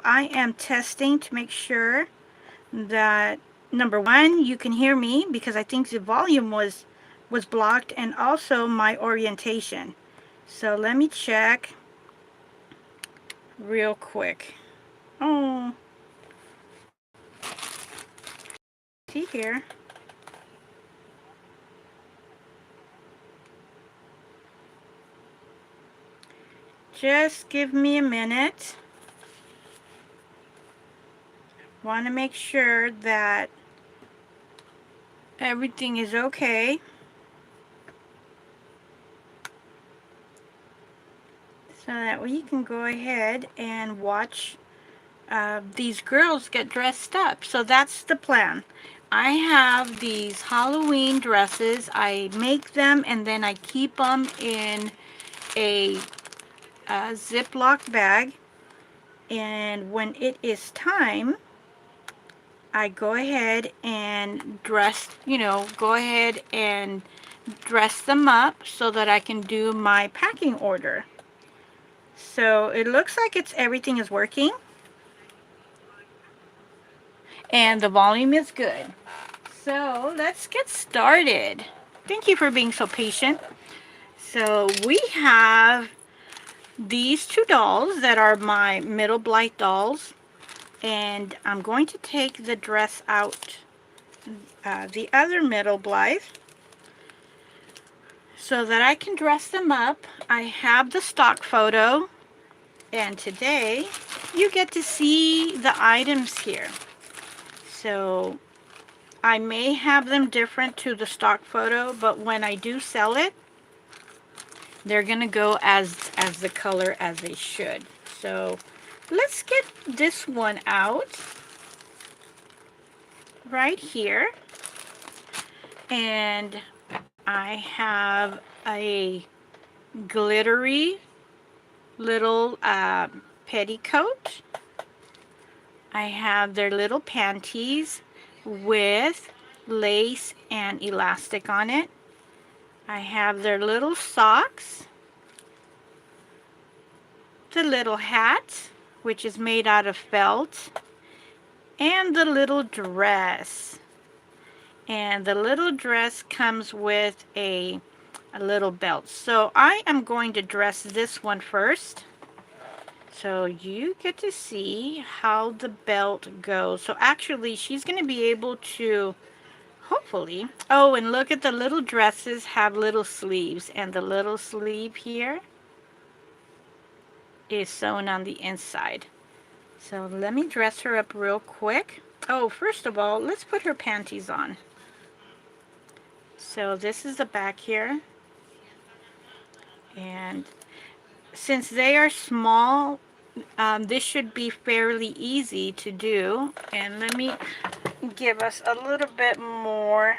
So I am testing to make sure that, number one, you can hear me, because I think the volume was blocked, and also my orientation. So let me check real quick. Oh, see here. Just give me a minute. Want to make sure that everything is okay. So that we can go ahead and watch these girls get dressed up. So that's the plan. I have these Halloween dresses. I make them and then I keep them in a Ziploc bag. And when it is time, I go ahead and dress them up so that I can do my packing order. So it looks like everything is working. And the volume is good. So let's get started. Thank you for being so patient. So we have these two dolls that are my Middle Blythe dolls. And I'm going to take the dress out, the other Middle Blythe, so that I can dress them up. I have the stock photo. And today you get to see the items here. So I may have them different to the stock photo, but when I do sell it, they're gonna go as the color as they should. So let's get this one out right here. And I have a glittery little petticoat. I have their little panties with lace and elastic on it. I have their little socks, the little hat, which is made out of felt, and the little dress. And the little dress comes with a little belt. So I am going to dress this one first. So you get to see how the belt goes. So actually she's going to be able to, hopefully, oh, and look at the little dresses have little sleeves, and the little sleeve here is sewn on the inside. So let me dress her up real quick. Oh, first of all, let's put her panties on. So this is the back here. And since they are small, this should be fairly easy to do. And let me give us a little bit more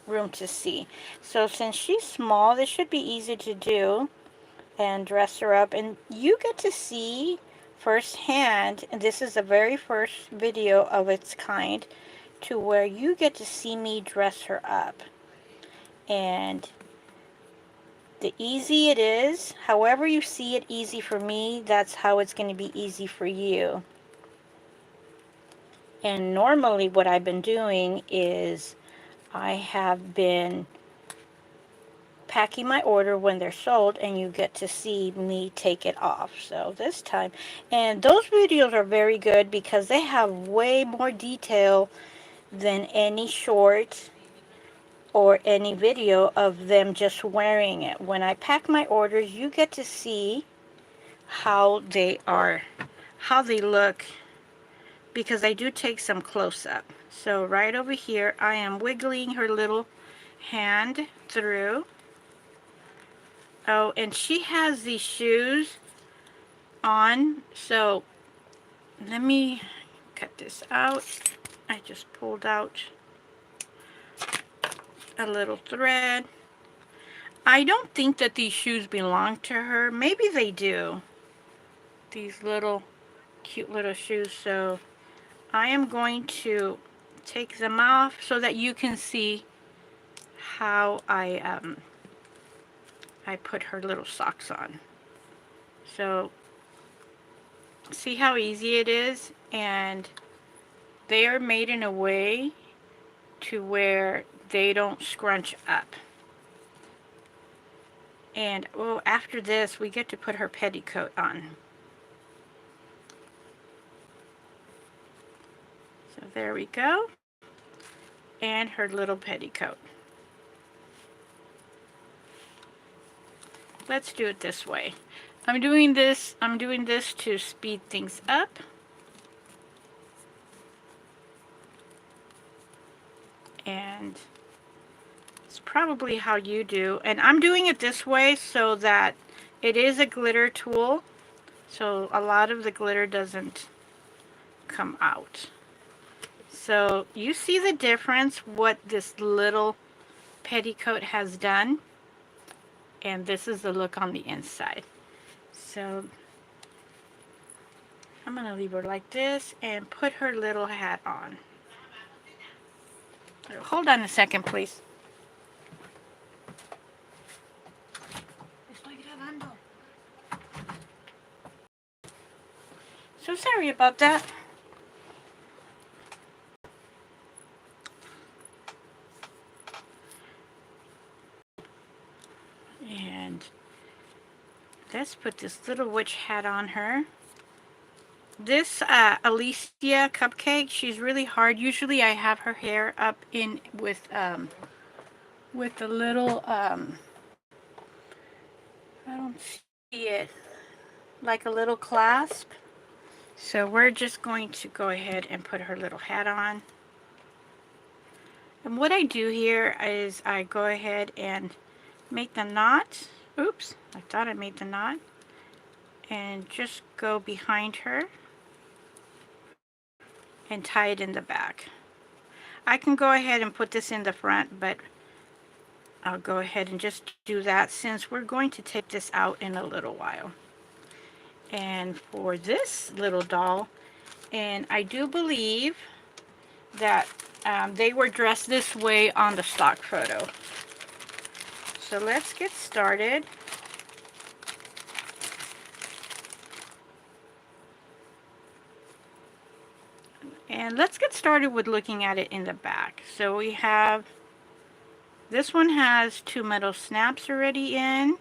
room to see. So since she's small, this should be easy to do and dress her up. And you get to see firsthand, and this is the very first video of its kind, to where you get to see me dress her up. And the easy it is, however you see it easy for me, that's how it's going to be easy for you. And normally what I've been doing is I have been packing my order when they're sold, and you get to see me take it off. So this time, and those videos are very good because they have way more detail than any short or any video of them just wearing it. When I pack my orders, you get to see how they look, because I do take some close-up. So right over here, I am wiggling her little hand through. Oh, and she has these shoes on, so let me cut this out. I just pulled out a little thread. I don't think that these shoes belong to her. Maybe they do. These little cute little shoes. So I am going to take them off so that you can see how I put her little socks on. So See how easy it is? And they are made in a way to where they don't scrunch up. And well, after this, we get to put her petticoat on. So there we go. And her little petticoat. Let's do it this way. I'm doing this to speed things up. And it's probably how you do. And I'm doing it this way so that it is a glitter tool. So a lot of the glitter doesn't come out. So you see the difference what this little petticoat has done, and this is the look on the inside. So I'm going to leave her like this and put her little hat on. Hold on a second, please. So sorry about that. And let's put this little witch hat on her. This Alicia cupcake, she's really hard. Usually I have her hair up in with a little, I don't see it, like a little clasp. So we're just going to go ahead and put her little hat on. And what I do here is I go ahead and make the knot. Oops, I thought I made the knot. And just go behind her and tie it in the back. I can go ahead and put this in the front, but I'll go ahead and just do that since we're going to take this out in a little while. And for this little doll, and I do believe that they were dressed this way on the stock photo. So let's get started. And let's get started with looking at it in the back. So we have, this one has 2 metal snaps already in,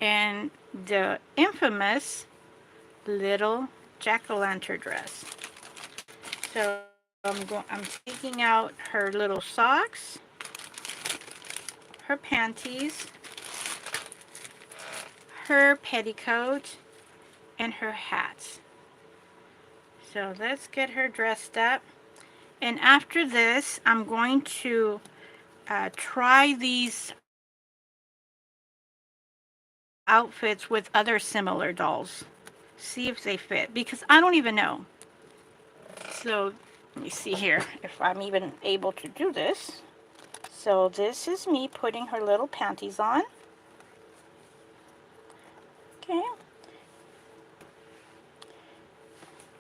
and the infamous little jack-o'-lantern dress. So I'm taking out her little socks, her panties, her petticoat, and her hat. So let's get her dressed up. And after this, I'm going to try these outfits with other similar dolls. See if they fit, because I don't even know. So let me see here if I'm even able to do this. So this is me putting her little panties on. Okay.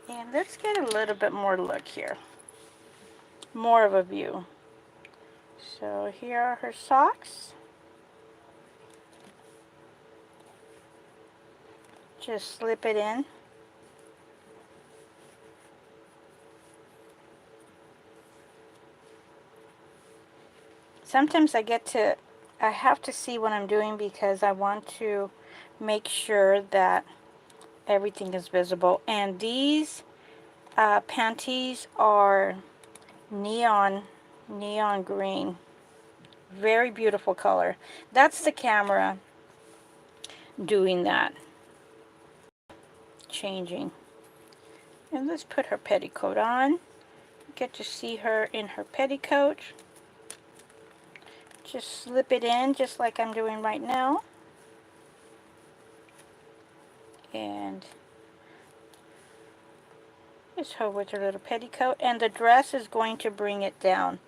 And let's get a little bit more look here. More of a view. So here are her socks. Just slip it in. Sometimes I have to see what I'm doing because I want to make sure that everything is visible. And these panties are neon green. Very beautiful color. That's the camera doing that. Changing. And let's put her petticoat on. Get to see her in her petticoat. Just slip it in just like I'm doing right now. And here's her with her little petticoat. And the dress is going to bring it down.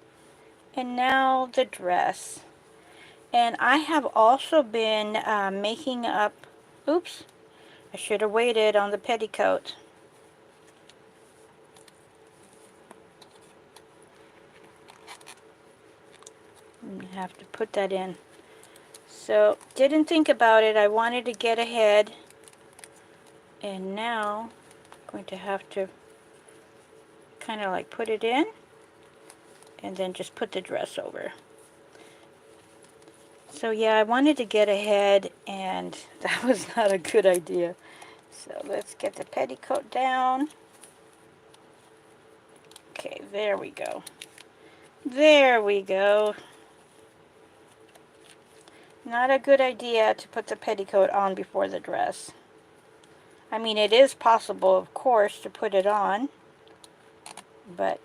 And now the dress. And I have also been making up, oops, I should have waited on the petticoat. I have to put that in. So, didn't think about it. I wanted to get ahead. And now, going to have to kind of like put it in and then just put the dress over. So yeah, I wanted to get ahead and that was not a good idea. So let's get the petticoat down. Okay, there we go. There we go. Not a good idea to put the petticoat on before the dress. I mean, it is possible, of course, to put it on, but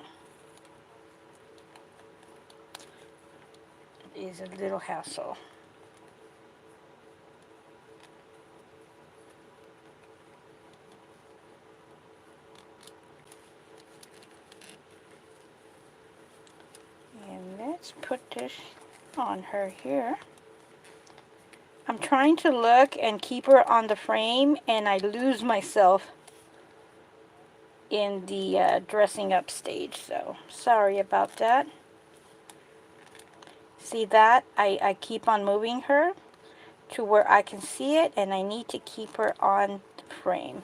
it is a little hassle. And let's put this on her here. I'm trying to look and keep her on the frame, and I lose myself in the dressing up stage, so sorry about that. See that? I keep on moving her to where I can see it, and I need to keep her on the frame.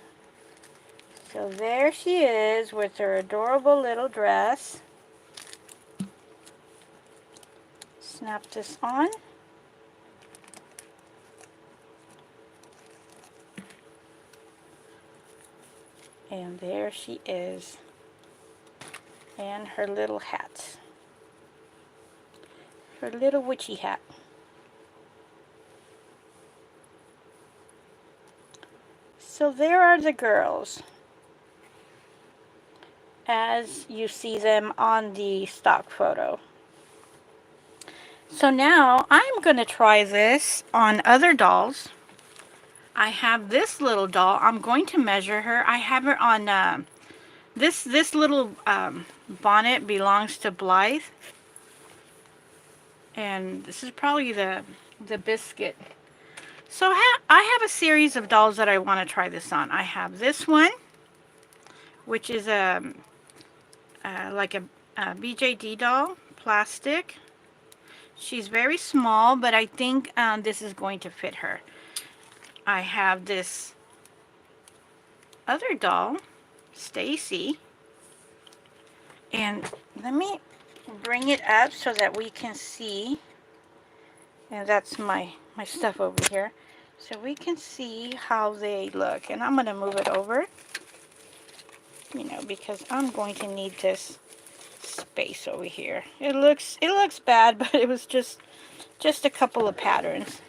So there she is with her adorable little dress. Snap this on. And there she is. And her little hat. Her little witchy hat. So there are the girls, as you see them on the stock photo. So now I'm going to try this on other dolls. I have this little doll. I'm going to measure her. I have her on this little bonnet belongs to Blythe, and this is probably the biscuit. So I have a series of dolls that I want to try this on. I have this one, which is like a BJD doll, plastic. She's very small, but I think this is going to fit her. I have this other doll, Stacy, and let me bring it up so that we can see, and that's my stuff over here, so we can see how they look. And I'm going to move it over, you know, because I'm going to need this space over here. It looks bad, but it was just a couple of patterns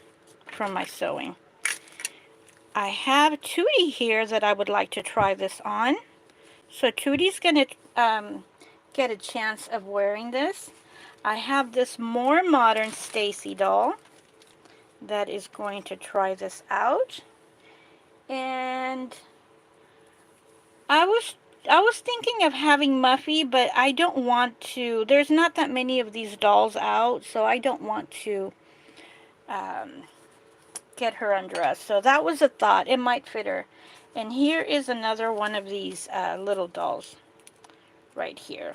from my sewing. I have Tootie here that I would like to try this on. So Tootie's going to get a chance of wearing this. I have this more modern Stacy doll that is going to try this out. And I was thinking of having Muffy, but I don't want to. There's not that many of these dolls out, so I don't want to get her undressed. So that was a thought. It might fit her. And here is another one of these little dolls right here.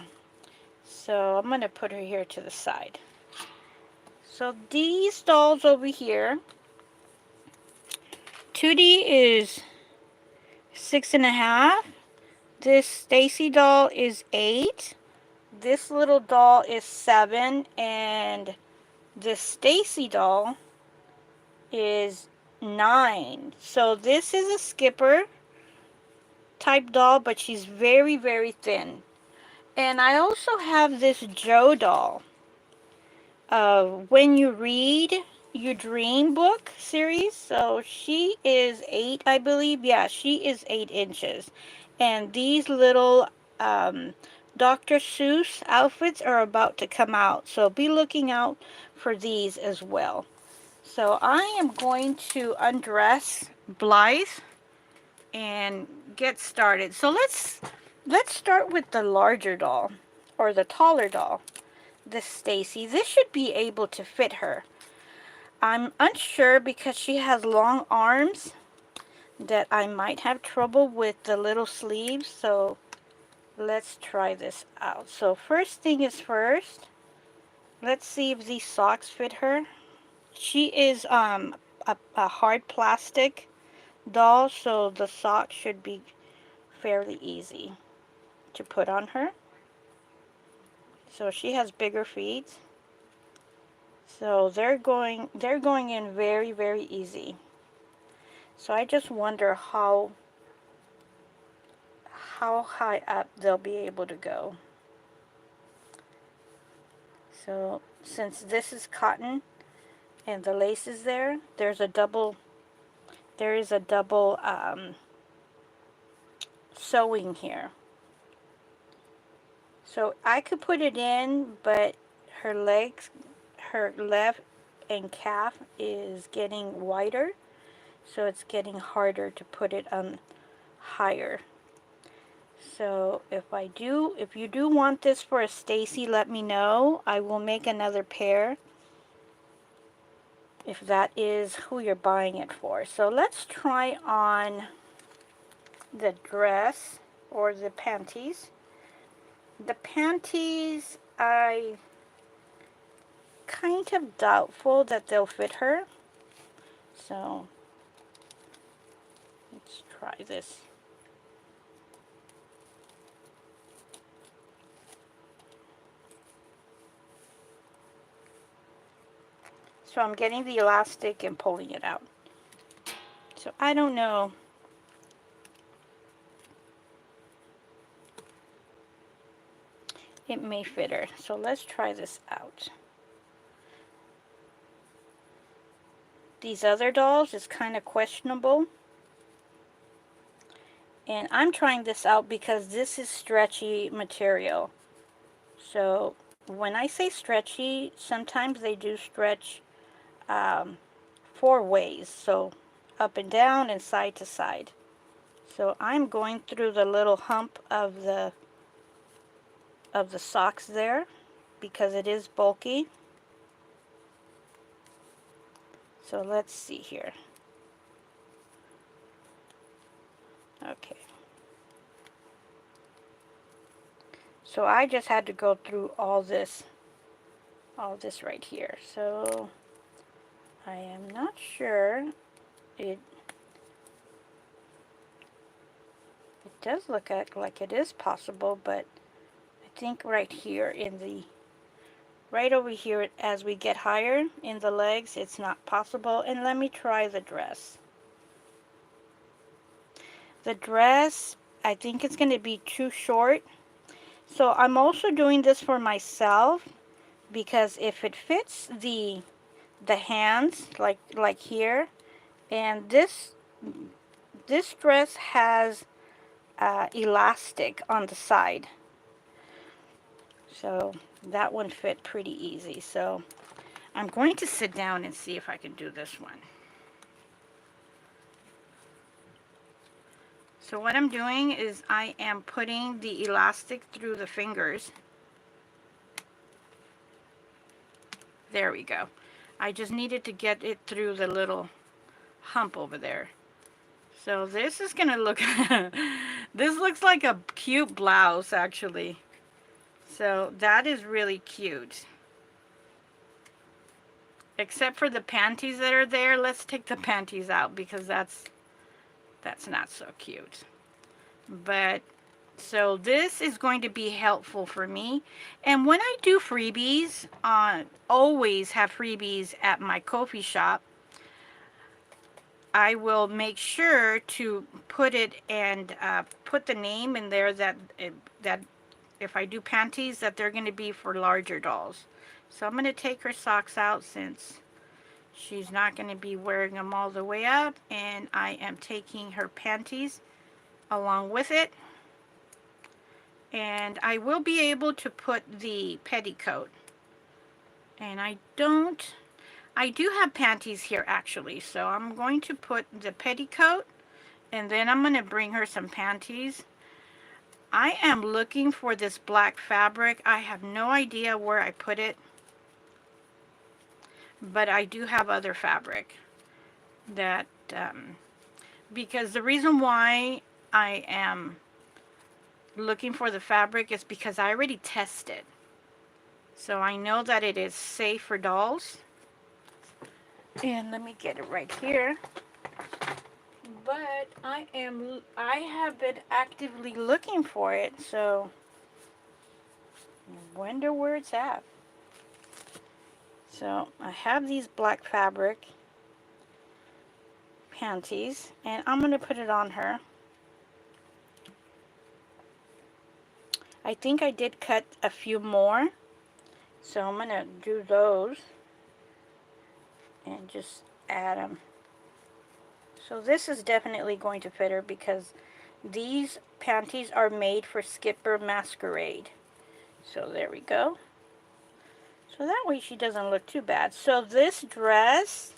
So I'm going to put her here to the side. So these dolls over here, Tootie is 6.5. This Stacy doll is 8. This little doll is 7. And this Stacy doll is 9. So this is a skipper type doll, but she's very, very thin. And I also have this Joe doll. When You Read, You Dream book series. So she is 8, I believe. Yeah, she is 8 inches. And these little Dr. Seuss outfits are about to come out. So be looking out for these as well. So I am going to undress Blythe and get started. So let's start with the larger doll, or the taller doll, this Stacy. This should be able to fit her. I'm unsure because she has long arms that I might have trouble with the little sleeves. So let's try this out. So first thing is first, let's see if these socks fit her. She is a hard plastic doll, so the sock should be fairly easy to put on her. So she has bigger feet. So they're going in very, very easy. So I just wonder how high up they'll be able to go. So since this is cotton and the lace is there, there is a double sewing here. So I could put it in, but her legs, her left and calf is getting wider, so it's getting harder to put it on higher. So if you do want this for a Stacy, let me know. I will make another pair if that is who you're buying it for. So let's try on the dress or the panties. The panties, I kind of doubtful that they'll fit her. So let's try this. So I'm getting the elastic and pulling it out. So I don't know. It may fit her. So let's try this out. These other dolls is kind of questionable. And I'm trying this out because this is stretchy material. So when I say stretchy, sometimes they do stretch 4 ways. So up and down and side to side. So I'm going through the little hump of the socks there because it is bulky. So let's see here. Okay. So I just had to go through all this right here. So I am not sure. It does look like it is possible, but I think right here right over here as we get higher in the legs, it's not possible. And let me try the dress. The dress, I think it's going to be too short. So I'm also doing this for myself because if it fits the hands like here, and this dress has elastic on the side, so that one fit pretty easy. So I'm going to sit down and see if I can do this one. So what I'm doing is I am putting the elastic through the fingers. There we go. I just needed to get it through the little hump over there. So this is gonna look, this looks like a cute blouse actually. So that is really cute. Except for the panties that are there. Let's take the panties out because that's not so cute. But so this is going to be helpful for me. And when I do freebies, always have freebies at my Ko-fi shop, I will make sure to put it and put the name in there that if I do panties, that they're going to be for larger dolls. So I'm going to take her socks out since she's not going to be wearing them all the way up, and I am taking her panties along with it. And I will be able to put the petticoat. And I do have panties here actually, so I'm going to put the petticoat and then I'm going to bring her some panties. I am looking for this black fabric. I have no idea where I put it, but I do have other fabric that because the reason why I am looking for the fabric is because I already tested. So I know that it is safe for dolls. And let me get it right here. but I have been actively looking for it, so I wonder where it's at. So I have these black fabric panties, and I'm going to put it on her. I think I did cut a few more, so I'm going to do those and just add them. So this is definitely going to fit her because these panties are made for Skipper Masquerade. So there we go. So that way she doesn't look too bad. So this dress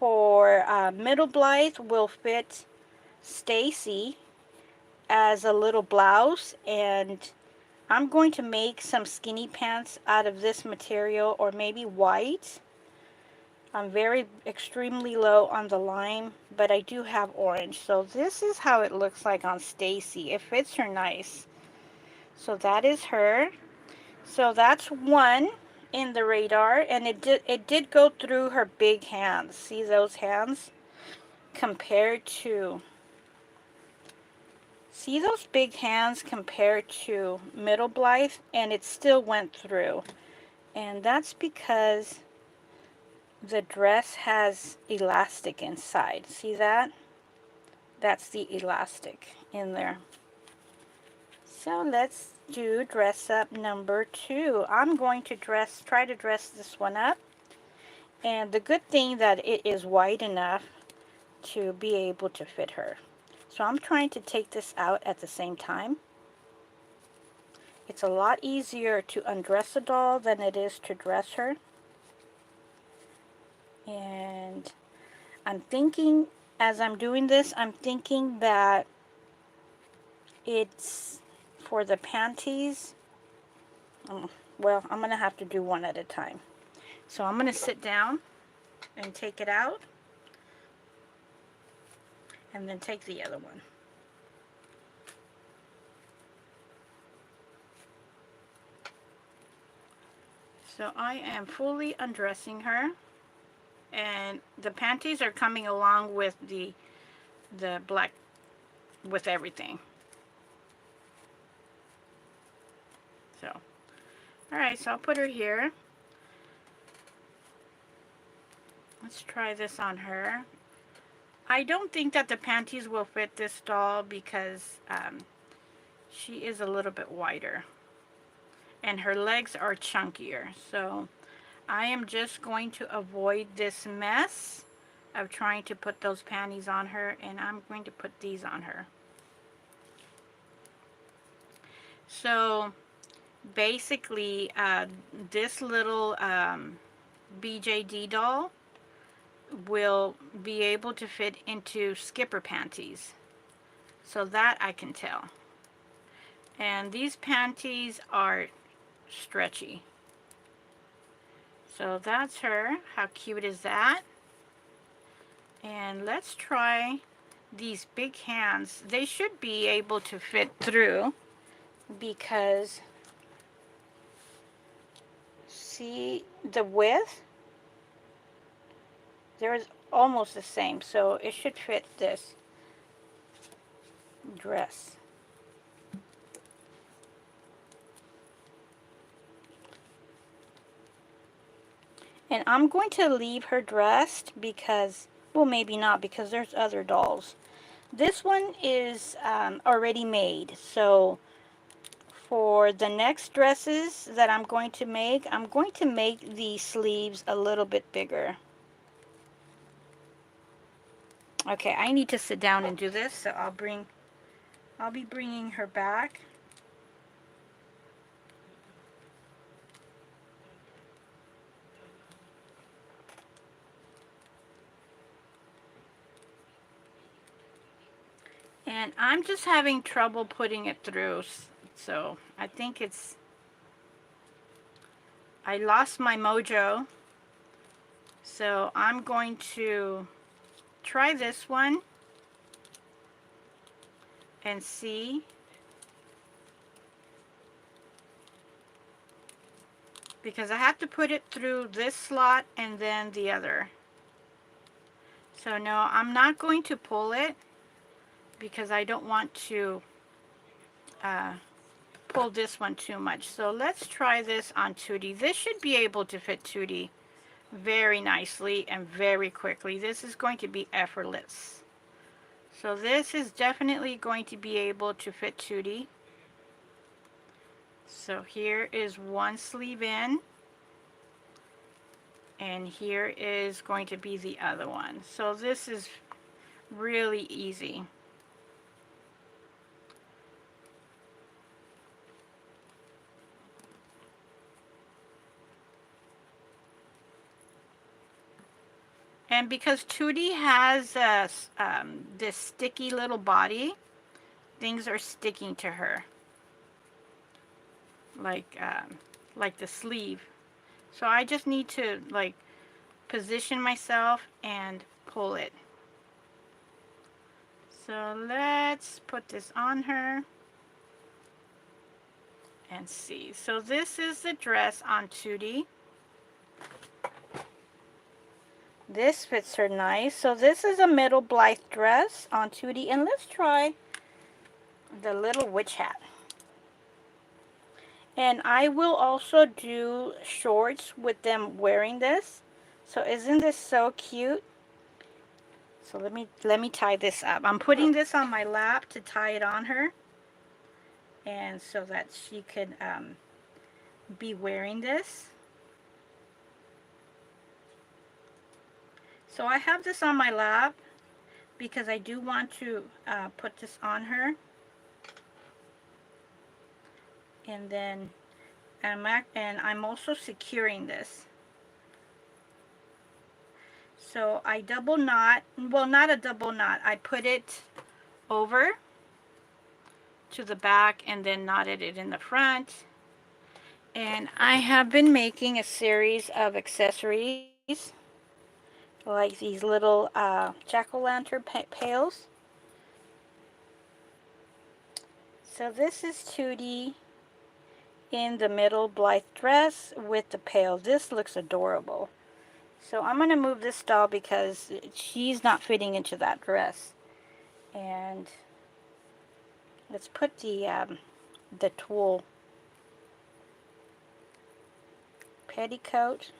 for Middle Blythe will fit Stacy as a little blouse, and I'm going to make some skinny pants out of this material, or maybe white. I'm very extremely low on the lime, but I do have orange. So this is how it looks like on Stacy. It fits her nice. So that is her. So that's one in the radar, and it did go through her big hands. See those hands? Compared to, see those big hands compared to Middle Blythe, and it still went through. And that's because the dress has elastic inside. See that? That's the elastic in there. So let's do dress up number 2. I'm going to try to dress this one up. And the good thing that it is wide enough to be able to fit her. So I'm trying to take this out at the same time. It's a lot easier to undress a doll than it is to dress her. And I'm thinking, as I'm doing this, I'm thinking that it's for the panties. Well, I'm going to have to do one at a time. So I'm going to sit down and take it out, and then take the other one. So I am fully undressing her, and the panties are coming along with the black, with everything. So, alright, so I'll put her here. Let's try this on her. I don't think that the panties will fit this doll because she is a little bit wider. And her legs are chunkier. So I am just going to avoid this mess of trying to put those panties on her, and I'm going to put these on her. So basically this little BJD doll will be able to fit into Skipper panties. So that I can tell. And these panties are stretchy. So that's her. How cute is that? And let's try these big hands. They should be able to fit through because see the width? They're almost the same, so it should fit this dress. And I'm going to leave her dressed because, well, maybe not, because there's other dolls. This one is already made, so for the next dresses that I'm going to make the sleeves a little bit bigger. Okay, I need to sit down and do this, so I'll be bringing her back. And I'm just having trouble putting it through, so I think I lost my mojo. So I'm going to try this one and see. Because I have to put it through this slot and then the other. So no, I'm not going to pull it because I don't want to pull this one too much. So let's try this on Tootie. This should be able to fit Tootie very nicely and very quickly. This is going to be effortless. So this is definitely going to be able to fit Tootie. So here is one sleeve in, and here is going to be the other one. So this is really easy. And because Tootie has this sticky little body, things are sticking to her, like the sleeve. So I just need to like position myself and pull it. So let's put this on her and see. So this is the dress on Tootie. This fits her nice. So this is a Middle Blythe dress on Tootie. And let's try the little witch hat. And I will also do shorts with them wearing this. So isn't this so cute? So let me tie this up. I'm putting this on my lap to tie it on her. And so that she could be wearing this. So I have this on my lap because I do want to put this on her. And then I'm also securing this. So I double knot, well, not a double knot, I put it over to the back and then knotted it in the front. And I have been making a series of accessories like these little jack-o'-lantern pails. So this is Tootie in the Middle Blythe dress with the pail. This looks adorable. So I'm going to move this doll because she's not fitting into that dress. And let's put the tulle petticoat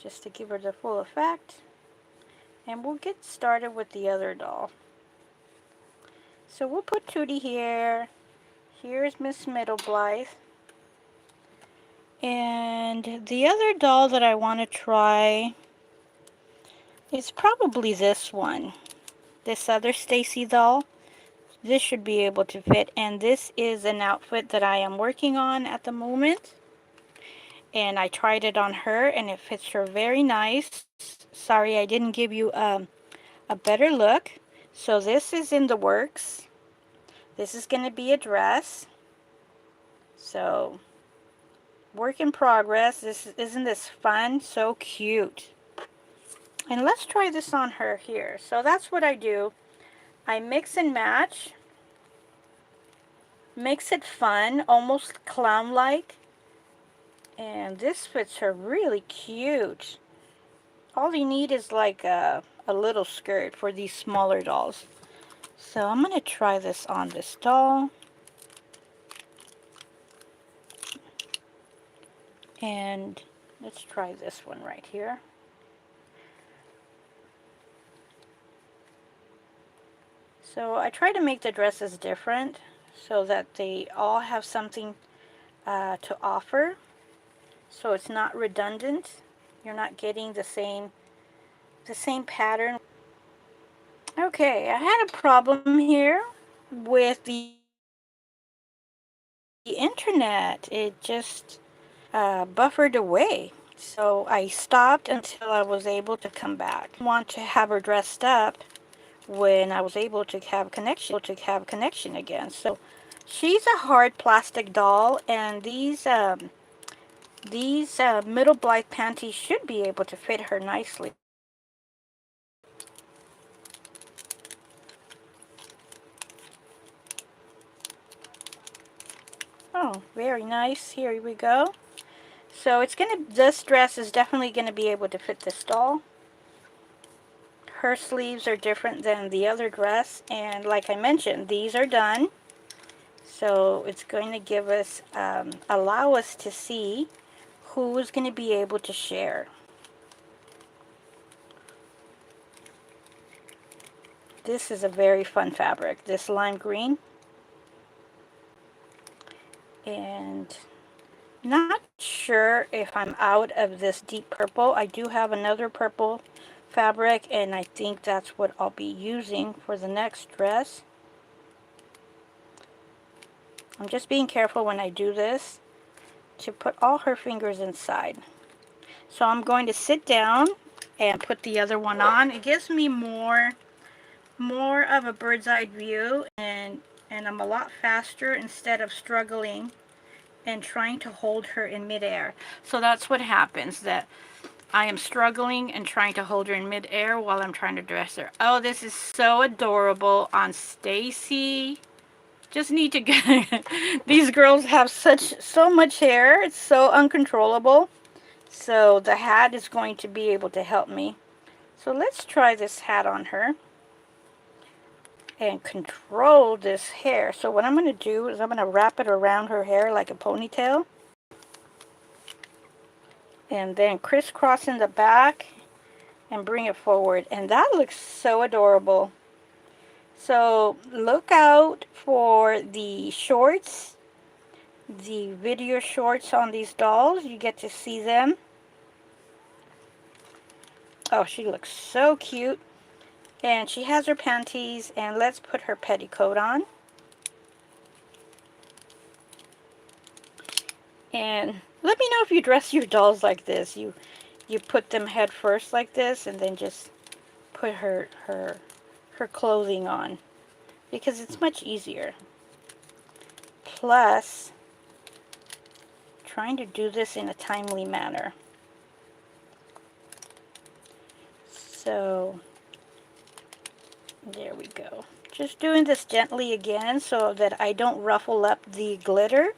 just to give her the full effect. And we'll get started with the other doll. So we'll put Tootie here. Here's Miss Middle Blythe. And the other doll that I want to try is probably this one. This other Stacy doll. This should be able to fit. And this is an outfit that I am working on at the moment. And I tried it on her and it fits her very nice. Sorry I didn't give you a better look. So this is in the works. This is going to be a dress. So work in progress. Isn't this fun? So cute. And let's try this on her here. So that's what I do. I mix and match. Makes it fun, almost clown-like. And this fits her really cute. All you need is like a little skirt for these smaller dolls. So I'm going to try this on this doll. And let's try this one right here. So I try to make the dresses different so that they all have something to offer. So it's not redundant. You're not getting the same pattern. Okay, I had a problem here with the internet. It just buffered away. So I stopped until I was able to come back. I want to have her dressed up when I was able to have connection again. So she's a hard plastic doll, and these Middle Blythe panties should be able to fit her nicely. Oh, very nice. Here we go. So this dress is definitely going to be able to fit this doll. her sleeves are different than the other dress, and like I mentioned, these are done. So it's going to give us, allow us to see who is going to be able to share. This is a very fun fabric, this lime green. And not sure if I'm out of this deep purple. I do have another purple fabric, and I think that's what I'll be using for the next dress. I'm just being careful when I do this to put all her fingers inside. So I'm going to sit down and put the other one on. It gives me more of a bird's eye view, and I'm a lot faster instead of struggling and trying to hold her in midair. So that's what happens, that I am struggling and trying to hold her in midair while I'm trying to dress her. Oh, this is so adorable on Stacy. Just need to get these girls have so much hair. It's so uncontrollable. So the hat is going to be able to help me. So let's try this hat on her and control this hair. So what I'm going to do is I'm going to wrap it around her hair like a ponytail. And then crisscross in the back and bring it forward. And that looks so adorable. So look out for the shorts, the video shorts on these dolls. You get to see them. Oh, she looks so cute. And she has her panties, and let's put her petticoat on. And let me know if you dress your dolls like this. You put them head first like this, and then just put her clothing on, because it's much easier. Plus, trying to do this in a timely manner. So there we go. Just doing this gently again so that I don't ruffle up the glitter.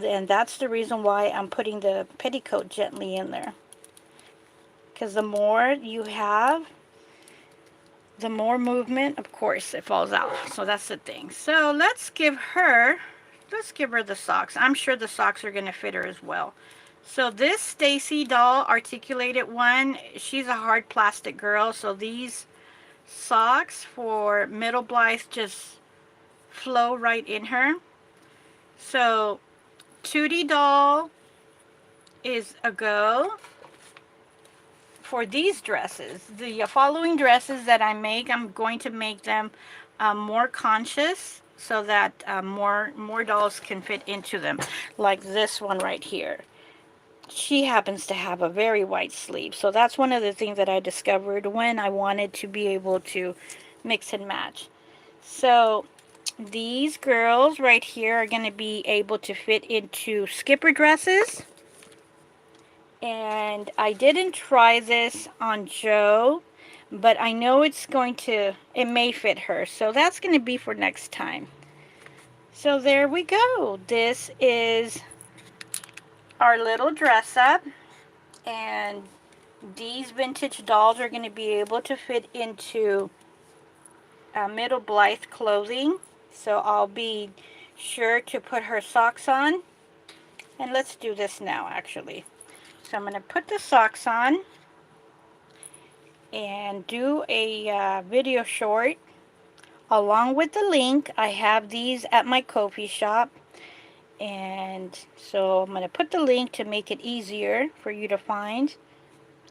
And that's the reason why I'm putting the petticoat gently in there. Because the more you have, the more movement, of course, it falls out. So that's the thing. So let's give her the socks. I'm sure the socks are going to fit her as well. So this Stacy doll, articulated one, she's a hard plastic girl. So these socks for Middle Blythe just flow right in her. So Tootie doll is a go for these dresses. The following dresses that I make, I'm going to make them more conscious so that more dolls can fit into them. Like this one right here. She happens to have a very wide sleeve. So that's one of the things that I discovered when I wanted to be able to mix and match. So these girls right here are going to be able to fit into skipper dresses. And I didn't try this on Jo, but I know it may fit her. So that's going to be for next time. So there we go. This is our little dress up. And these vintage dolls are going to be able to fit into Middle Blythe clothing. So I'll be sure to put her socks on. And let's do this now, actually. So I'm going to put the socks on and do a video short along with the link. I have these at my Ko-fi shop, and so I'm going to put the link to make it easier for you to find.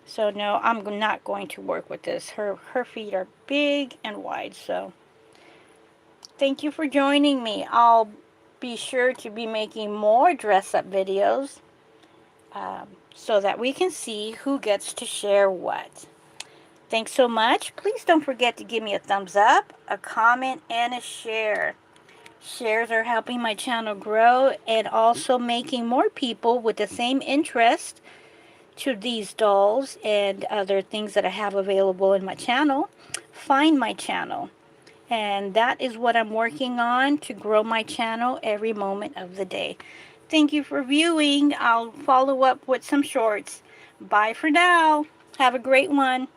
So no, I'm not going to work with this. Her feet are big and wide. So thank you for joining me. I'll be sure to be making more dress-up videos so that we can see who gets to share what. Thanks so much. Please don't forget to give me a thumbs up, a comment, and a share. Shares are helping my channel grow and also making more people with the same interest to these dolls and other things that I have available in my channel find my channel. And that is what I'm working on, to grow my channel every moment of the day. Thank you for viewing. I'll follow up with some shorts. Bye for now. Have a great one.